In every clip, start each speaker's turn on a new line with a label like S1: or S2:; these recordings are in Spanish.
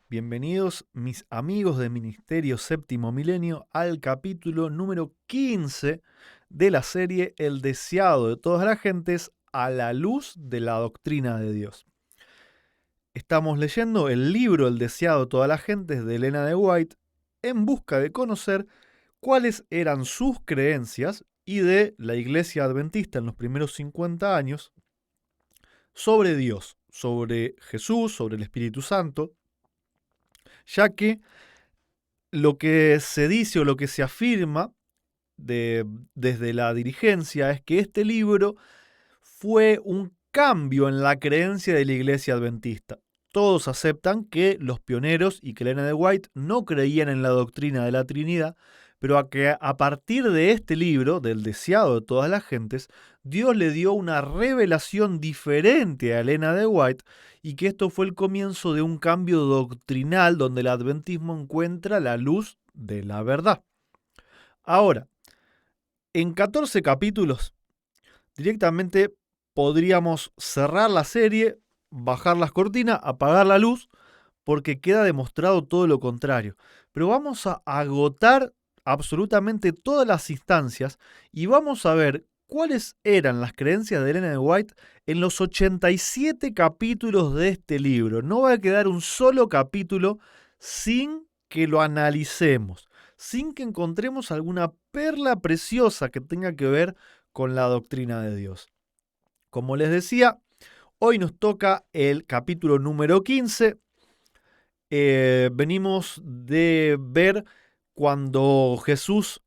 S1: Bienvenidos mis amigos de Ministerio Séptimo Milenio al capítulo número 15 de la serie El deseado de todas las gentes a la luz de la doctrina de Dios. Estamos leyendo el libro El deseado de todas las gentes de Elena de White en busca de conocer cuáles eran sus creencias y de la Iglesia Adventista en los primeros 50 años sobre Dios, sobre Jesús, sobre el Espíritu Santo, ya que lo que se dice o lo que se afirma desde la dirigencia es que este libro fue un cambio en la creencia de la Iglesia Adventista. Todos aceptan que los pioneros y que Elena de White no creían en la doctrina de la Trinidad, pero a partir de este libro, del deseado de todas las gentes, Dios le dio una revelación diferente a Elena de White y que esto fue el comienzo de un cambio doctrinal donde el adventismo encuentra la luz de la verdad. Ahora, en 14 capítulos, directamente podríamos cerrar la serie, bajar las cortinas, apagar la luz, porque queda demostrado todo lo contrario. Pero vamos a agotar absolutamente todas las instancias y vamos a ver cuáles eran las creencias de Elena de White en los 87 capítulos de este libro. No va a quedar un solo capítulo sin que lo analicemos, sin que encontremos alguna perla preciosa que tenga que ver con la doctrina de Dios. Como les decía, hoy nos toca el capítulo número 15. Venimos de ver cuando Jesús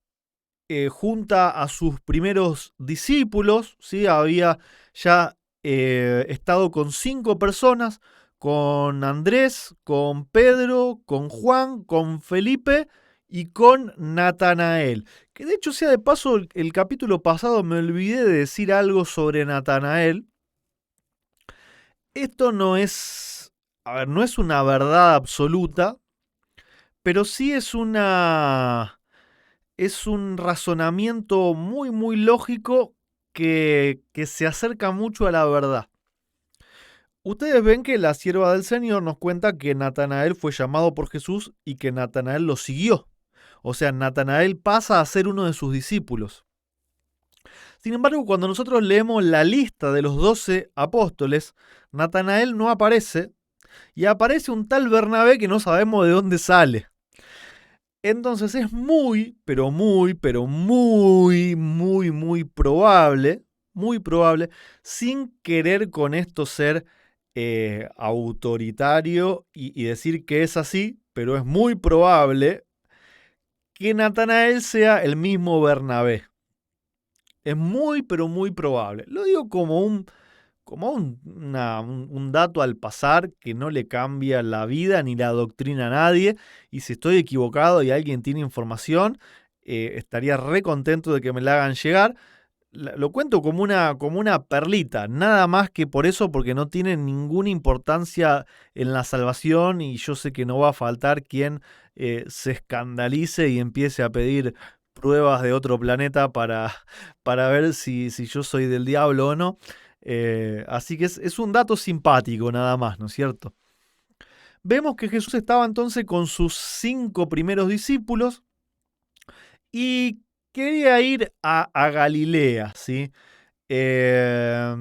S1: junta a sus primeros discípulos, ¿sí? Había ya estado con 5 personas, con Andrés, con Pedro, con Juan, con Felipe y con Natanael. Que de hecho, sea de paso, el capítulo pasado me olvidé de decir algo sobre Natanael. Esto no es, a ver, no es una verdad absoluta, pero sí es un razonamiento muy, muy lógico que se acerca mucho a la verdad. Ustedes ven que la sierva del Señor nos cuenta que Natanael fue llamado por Jesús y que Natanael lo siguió. O sea, Natanael pasa a ser uno de sus discípulos. Sin embargo, cuando nosotros leemos la lista de los 12 apóstoles, Natanael no aparece y aparece un tal Bernabé que no sabemos de dónde sale. Entonces es muy, pero muy, pero muy, muy, muy probable, sin querer con esto ser autoritario y decir que es así, pero es muy probable que Natanael sea el mismo Bernabé. Es muy, pero muy probable. Lo digo como un dato al pasar que no le cambia la vida ni la doctrina a nadie. Y si estoy equivocado y alguien tiene información, estaría re contento de que me la hagan llegar. Lo cuento como una perlita, nada más que por eso, porque no tiene ninguna importancia en la salvación y yo sé que no va a faltar quien se escandalice y empiece a pedir pruebas de otro planeta para ver si yo soy del diablo o no. Así que es un dato simpático nada más, ¿no es cierto? Vemos que Jesús estaba entonces con sus 5 primeros discípulos y quería ir a Galilea, ¿sí? Eh,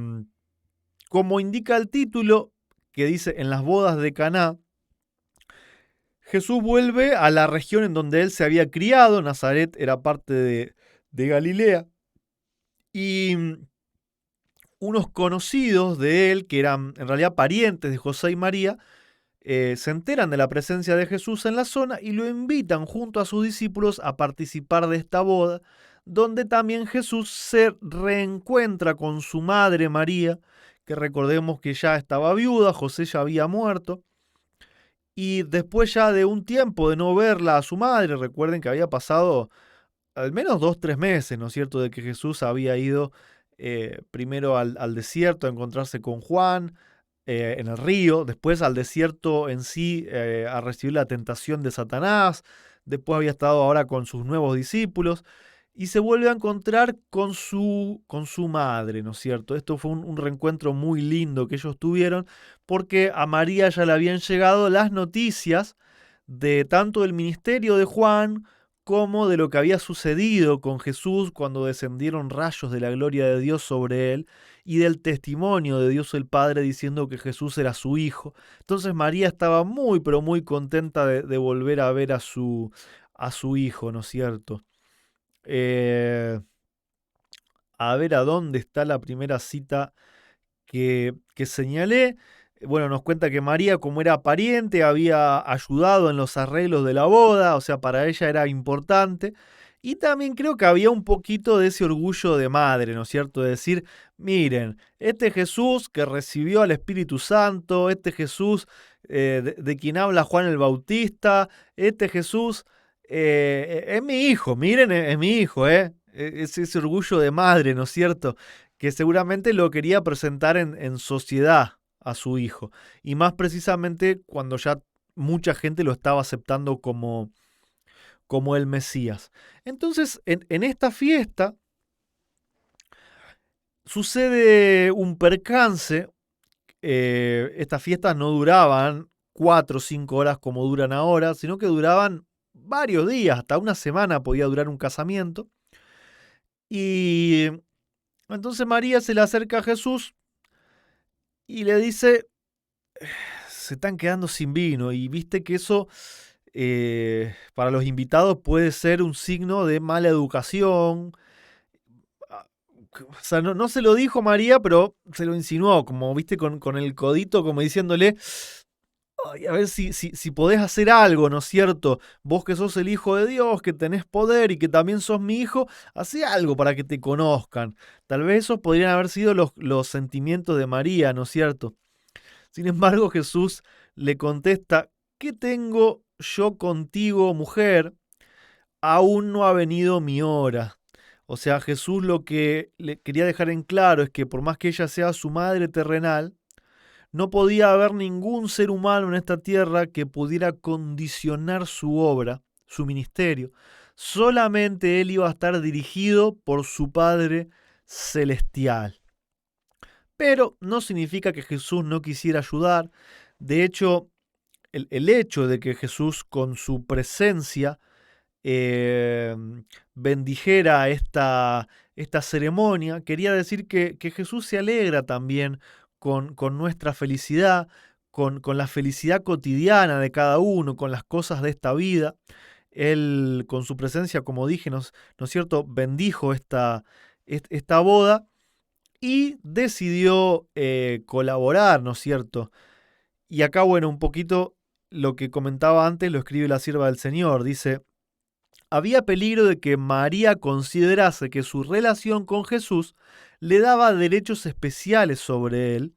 S1: Como indica el título, que dice en las bodas de Caná, Jesús vuelve a la región en donde él se había criado. Nazaret era parte de Galilea. Y unos conocidos de él, que eran en realidad parientes de José y María, se enteran de la presencia de Jesús en la zona y lo invitan junto a sus discípulos a participar de esta boda, donde también Jesús se reencuentra con su madre María, que recordemos que ya estaba viuda, José ya había muerto, y después ya de un tiempo de no verla a su madre, recuerden que había pasado al menos 2, 3 meses, ¿no es cierto?, de que Jesús había ido primero al desierto a encontrarse con Juan en el río, después al desierto en sí a recibir la tentación de Satanás, después había estado ahora con sus nuevos discípulos y se vuelve a encontrar con su madre, ¿no es cierto? Esto fue un reencuentro muy lindo que ellos tuvieron porque a María ya le habían llegado las noticias de tanto del ministerio de Juan como de lo que había sucedido con Jesús cuando descendieron rayos de la gloria de Dios sobre él y del testimonio de Dios el Padre diciendo que Jesús era su hijo. Entonces María estaba muy, pero muy contenta de volver a ver a su hijo, ¿no es cierto? Eh, a ver a dónde está la primera cita que señalé. Bueno, nos cuenta que María, como era pariente, había ayudado en los arreglos de la boda, o sea, para ella era importante. Y también creo que había un poquito de ese orgullo de madre, ¿no es cierto? De decir, miren, este Jesús que recibió al Espíritu Santo, este Jesús de quien habla Juan el Bautista, este Jesús es mi hijo, miren, es mi hijo, ¿eh? Es ese orgullo de madre, ¿no es cierto? Que seguramente lo quería presentar en sociedad a su hijo. Y más precisamente cuando ya mucha gente lo estaba aceptando como el Mesías. Entonces, en esta fiesta sucede un percance. Estas fiestas no duraban 4 o 5 horas como duran ahora, sino que duraban varios días, hasta una semana podía durar un casamiento. Y entonces María se le acerca a Jesús y le dice, se están quedando sin vino y viste que eso para los invitados puede ser un signo de mala educación. Ah, O sea, no se lo dijo María, pero se lo insinuó, como viste, con el codito, como diciéndole, "Ay, a ver si podés hacer algo, ¿no es cierto? Vos que sos el hijo de Dios, que tenés poder y que también sos mi hijo, hacé algo para que te conozcan". Tal vez esos podrían haber sido los sentimientos de María, ¿no es cierto? Sin embargo, Jesús le contesta, ¿qué tengo yo contigo, mujer? Aún no ha venido mi hora. O sea, Jesús lo que le quería dejar en claro es que por más que ella sea su madre terrenal, no podía haber ningún ser humano en esta tierra que pudiera condicionar su obra, su ministerio. Solamente él iba a estar dirigido por su Padre celestial. Pero no significa que Jesús no quisiera ayudar. De hecho, el hecho de que Jesús con su presencia eh, bendijera esta ceremonia, quería decir que Jesús se alegra también con nuestra felicidad, con la felicidad cotidiana de cada uno, con las cosas de esta vida. Él, con su presencia, como dije, ¿no es cierto?, bendijo esta boda y decidió colaborar, ¿no es cierto? Y acá, bueno, un poquito lo que comentaba antes lo escribe la sierva del Señor. Dice, había peligro de que María considerase que su relación con Jesús le daba derechos especiales sobre él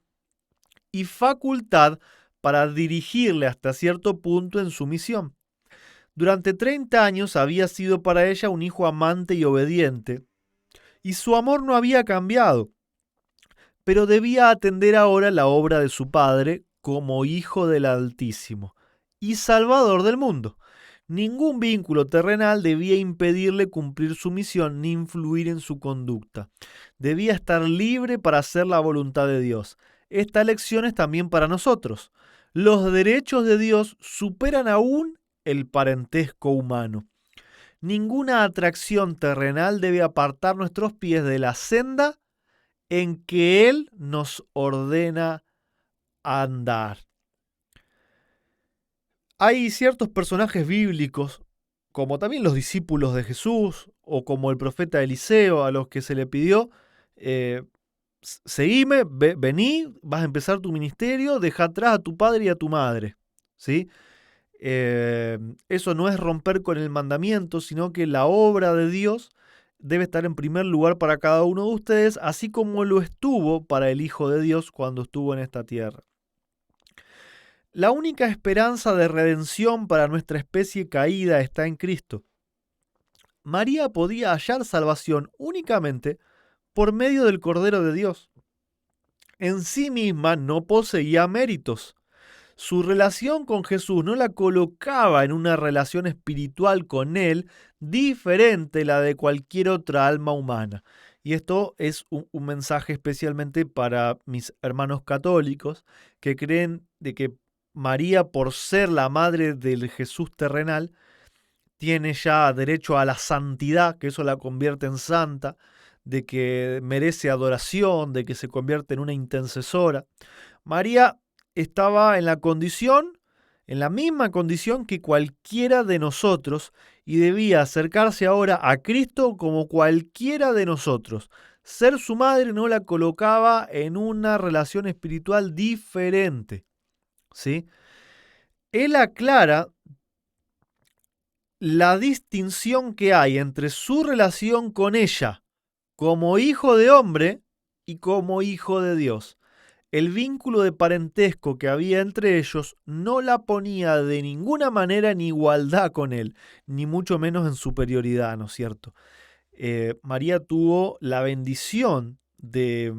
S1: y facultad para dirigirle hasta cierto punto en su misión. Durante 30 años había sido para ella un hijo amante y obediente, y su amor no había cambiado, pero debía atender ahora la obra de su padre como hijo del Altísimo y Salvador del mundo. Ningún vínculo terrenal debía impedirle cumplir su misión ni influir en su conducta. Debía estar libre para hacer la voluntad de Dios. Esta lección es también para nosotros. Los derechos de Dios superan aún el parentesco humano. Ninguna atracción terrenal debe apartar nuestros pies de la senda en que Él nos ordena andar. Hay ciertos personajes bíblicos, como también los discípulos de Jesús, o como el profeta Eliseo, a los que se le pidió, eh, seguime, vení, vas a empezar tu ministerio, deja atrás a tu padre y a tu madre. ¿Sí? Eso no es romper con el mandamiento, sino que la obra de Dios debe estar en primer lugar para cada uno de ustedes, así como lo estuvo para el Hijo de Dios cuando estuvo en esta tierra. La única esperanza de redención para nuestra especie caída está en Cristo. María podía hallar salvación únicamente por medio del Cordero de Dios. En sí misma no poseía méritos. Su relación con Jesús no la colocaba en una relación espiritual con Él diferente de la de cualquier otra alma humana. Y esto es un mensaje especialmente para mis hermanos católicos que creen de que María, por ser la madre del Jesús terrenal, tiene ya derecho a la santidad, que eso la convierte en santa, de que merece adoración, de que se convierte en una intercesora. María estaba en la misma condición que cualquiera de nosotros, y debía acercarse ahora a Cristo como cualquiera de nosotros. Ser su madre no la colocaba en una relación espiritual diferente, ¿sí? Él aclara la distinción que hay entre su relación con ella como hijo de hombre y como hijo de Dios. El vínculo de parentesco que había entre ellos no la ponía de ninguna manera en igualdad con él, ni mucho menos en superioridad, ¿no es cierto? María tuvo la bendición de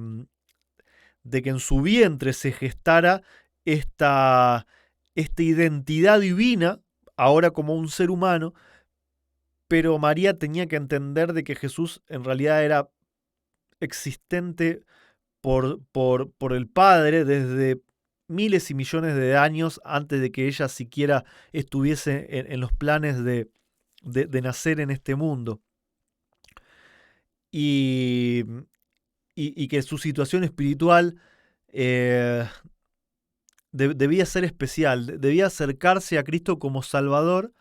S1: que en su vientre se gestara esta identidad divina, ahora como un ser humano, pero María tenía que entender de que Jesús en realidad era existente por el Padre desde miles y millones de años antes de que ella siquiera estuviese en los planes de nacer en este mundo. Y, y que su situación espiritual debía ser especial, debía acercarse a Cristo como Salvador,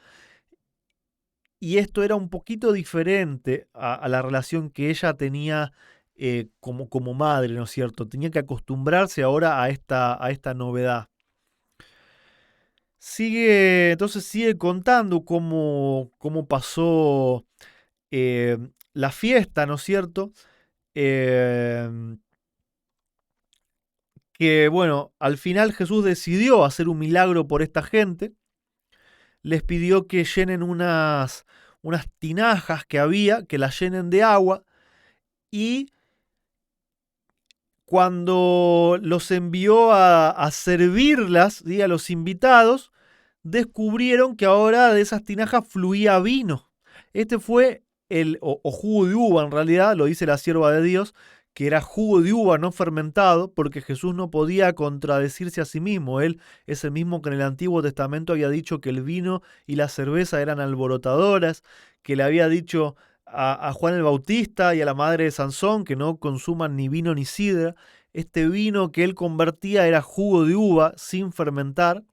S1: y esto era un poquito diferente a la relación que ella tenía como madre, ¿no es cierto? Tenía que acostumbrarse ahora a esta novedad. Entonces sigue contando cómo pasó la fiesta, ¿no es cierto? Eh, que bueno, al final Jesús decidió hacer un milagro por esta gente. Les pidió que llenen unas tinajas que había, que las llenen de agua, y cuando los envió a servirlas, ¿sí?, a los invitados, descubrieron que ahora de esas tinajas fluía vino. Este fue o jugo de uva, en realidad, lo dice la sierva de Dios, que era jugo de uva no fermentado, porque Jesús no podía contradecirse a sí mismo. Él es el mismo que en el Antiguo Testamento había dicho que el vino y la cerveza eran alborotadoras, que le había dicho a Juan el Bautista y a la madre de Sansón que no consuman ni vino ni sidra. Este vino que él convertía era jugo de uva sin fermentar,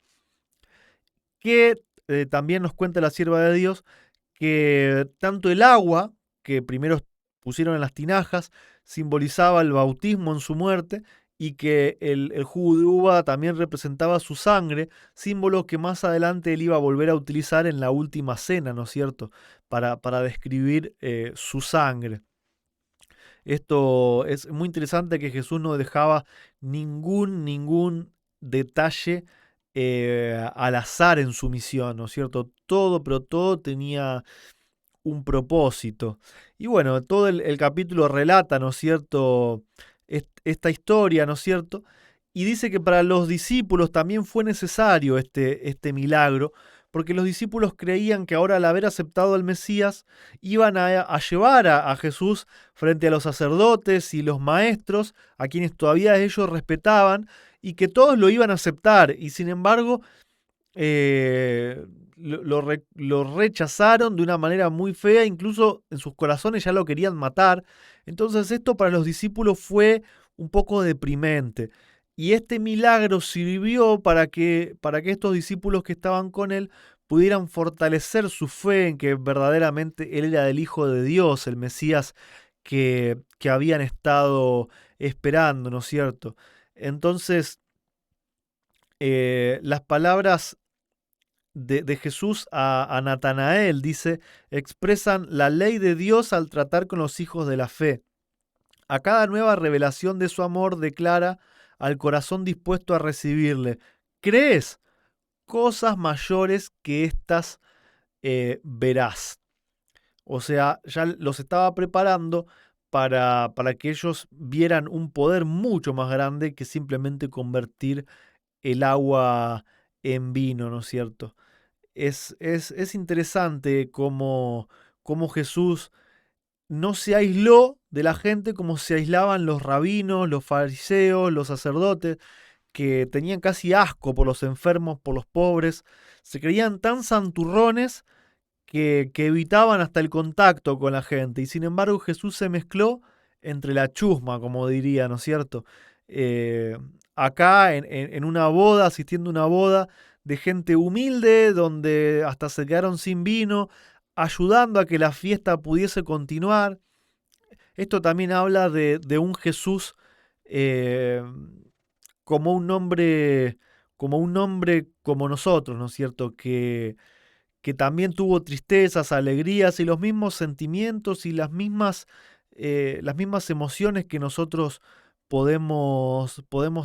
S1: que también nos cuenta la sierva de Dios que tanto el agua que primero pusieron en las tinajas simbolizaba el bautismo en su muerte, y que el jugo de uva también representaba su sangre, símbolo que más adelante él iba a volver a utilizar en la última cena, ¿no es cierto?, para describir su sangre. Esto es muy interesante, que Jesús no dejaba ningún detalle al azar en su misión, ¿no es cierto? Todo, pero todo tenía un propósito. Y bueno, todo el capítulo relata, ¿no es cierto?, esta historia, ¿no es cierto? Y dice que para los discípulos también fue necesario este milagro, porque los discípulos creían que ahora, al haber aceptado al Mesías, iban a llevar a Jesús frente a los sacerdotes y los maestros, a quienes todavía ellos respetaban, y que todos lo iban a aceptar. Y sin embargo, lo rechazaron de una manera muy fea, incluso en sus corazones ya lo querían matar. Entonces esto para los discípulos fue un poco deprimente. Y este milagro sirvió para que estos discípulos que estaban con él pudieran fortalecer su fe en que verdaderamente él era el Hijo de Dios, el Mesías que habían estado esperando, ¿no es cierto? Entonces, las palabras de Jesús a Natanael, dice, expresan la ley de Dios al tratar con los hijos de la fe. A cada nueva revelación de su amor declara al corazón dispuesto a recibirle: ¿crees? Cosas mayores que estas verás. O sea, ya los estaba preparando para que ellos vieran un poder mucho más grande que simplemente convertir el agua en vino, ¿no es cierto? Es interesante cómo Jesús no se aisló de la gente como se aislaban los rabinos, los fariseos, los sacerdotes, que tenían casi asco por los enfermos, por los pobres, se creían tan santurrones que evitaban hasta el contacto con la gente. Y sin embargo Jesús se mezcló entre la chusma, como diría, ¿no es cierto? Eh, Acá en una boda, asistiendo a una boda de gente humilde, donde hasta se quedaron sin vino, ayudando a que la fiesta pudiese continuar. Esto también habla de un Jesús eh, como un hombre, como un hombre como nosotros, ¿no es cierto? Que también tuvo tristezas, alegrías y los mismos sentimientos y las mismas emociones que nosotros podemos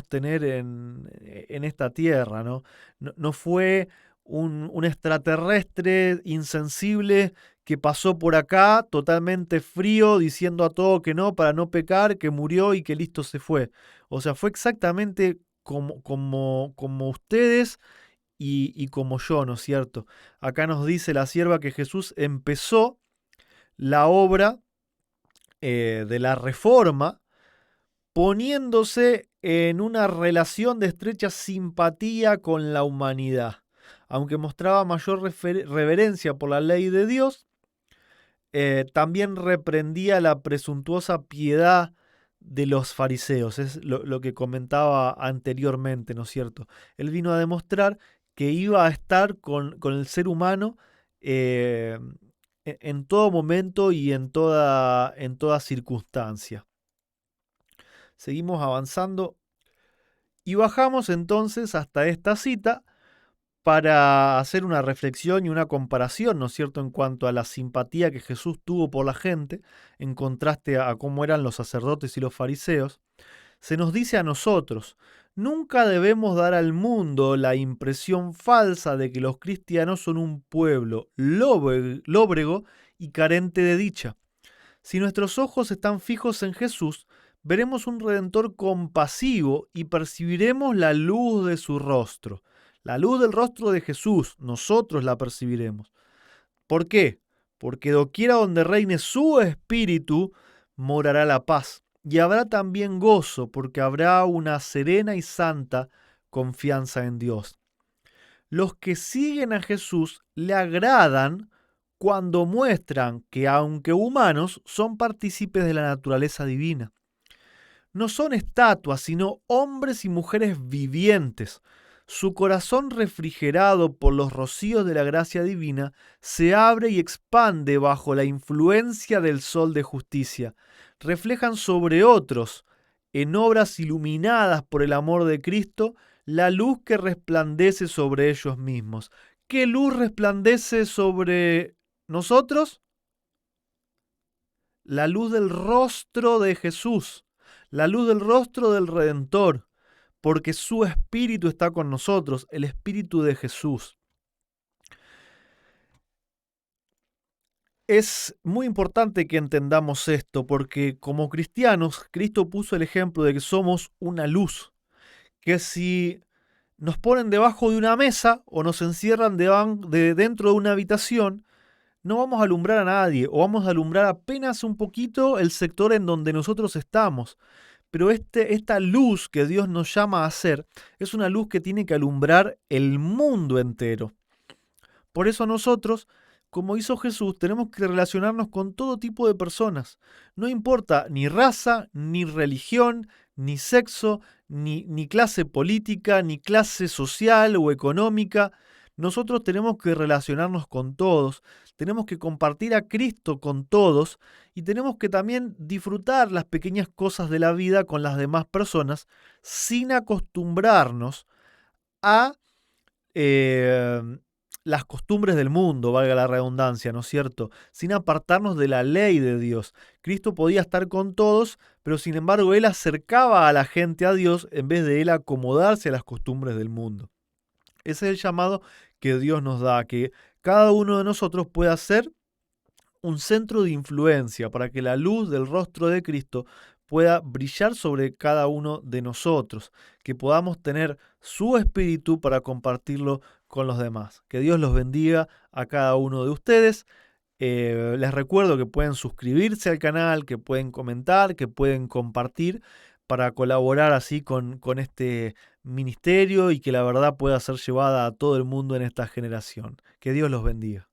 S1: tener en esta tierra, ¿no? No fue un extraterrestre insensible que pasó por acá totalmente frío, diciendo a todo que no para no pecar, que murió y que listo se fue. O sea, fue exactamente como ustedes y como yo, ¿no es cierto? Acá nos dice la sierva que Jesús empezó la obra de la reforma poniéndose en una relación de estrecha simpatía con la humanidad. Aunque mostraba mayor reverencia por la ley de Dios, también reprendía la presuntuosa piedad de los fariseos. Es lo que comentaba anteriormente, ¿no es cierto? Él vino a demostrar que iba a estar con el ser humano eh, en todo momento y en toda circunstancia. Seguimos avanzando y bajamos entonces hasta esta cita para hacer una reflexión y una comparación, ¿no es cierto?, en cuanto a la simpatía que Jesús tuvo por la gente, en contraste a cómo eran los sacerdotes y los fariseos. Se nos dice a nosotros: nunca debemos dar al mundo la impresión falsa de que los cristianos son un pueblo lóbrego y carente de dicha. Si nuestros ojos están fijos en Jesús, veremos un Redentor compasivo y percibiremos la luz de su rostro. La luz del rostro de Jesús, nosotros la percibiremos. ¿Por qué? Porque doquiera donde reine su espíritu, morará la paz. Y habrá también gozo, porque habrá una serena y santa confianza en Dios. Los que siguen a Jesús le agradan cuando muestran que, aunque humanos, son partícipes de la naturaleza divina. No son estatuas, sino hombres y mujeres vivientes. Su corazón, refrigerado por los rocíos de la gracia divina, se abre y expande bajo la influencia del sol de justicia. Reflejan sobre otros, en obras iluminadas por el amor de Cristo, la luz que resplandece sobre ellos mismos. ¿Qué luz resplandece sobre nosotros? La luz del rostro de Jesús, la luz del rostro del Redentor, porque su Espíritu está con nosotros, el Espíritu de Jesús. Es muy importante que entendamos esto, porque como cristianos, Cristo puso el ejemplo de que somos una luz, que si nos ponen debajo de una mesa o nos encierran dentro de una habitación, no vamos a alumbrar a nadie o vamos a alumbrar apenas un poquito el sector en donde nosotros estamos. Pero esta luz que Dios nos llama a hacer es una luz que tiene que alumbrar el mundo entero. Por eso nosotros, como hizo Jesús, tenemos que relacionarnos con todo tipo de personas. No importa ni raza, ni religión, ni sexo, ni clase política, ni clase social o económica. Nosotros tenemos que relacionarnos con todos, tenemos que compartir a Cristo con todos y tenemos que también disfrutar las pequeñas cosas de la vida con las demás personas sin acostumbrarnos a eh, las costumbres del mundo, valga la redundancia, ¿no es cierto? Sin apartarnos de la ley de Dios. Cristo podía estar con todos, pero sin embargo Él acercaba a la gente a Dios en vez de Él acomodarse a las costumbres del mundo. Ese es el llamado que Dios nos da, que cada uno de nosotros pueda ser un centro de influencia para que la luz del rostro de Cristo pueda brillar sobre cada uno de nosotros, que podamos tener su espíritu para compartirlo con los demás. Que Dios los bendiga a cada uno de ustedes. Les recuerdo que pueden suscribirse al canal, que pueden comentar, que pueden compartir para colaborar así con este ministerio y que la verdad pueda ser llevada a todo el mundo en esta generación. Que Dios los bendiga.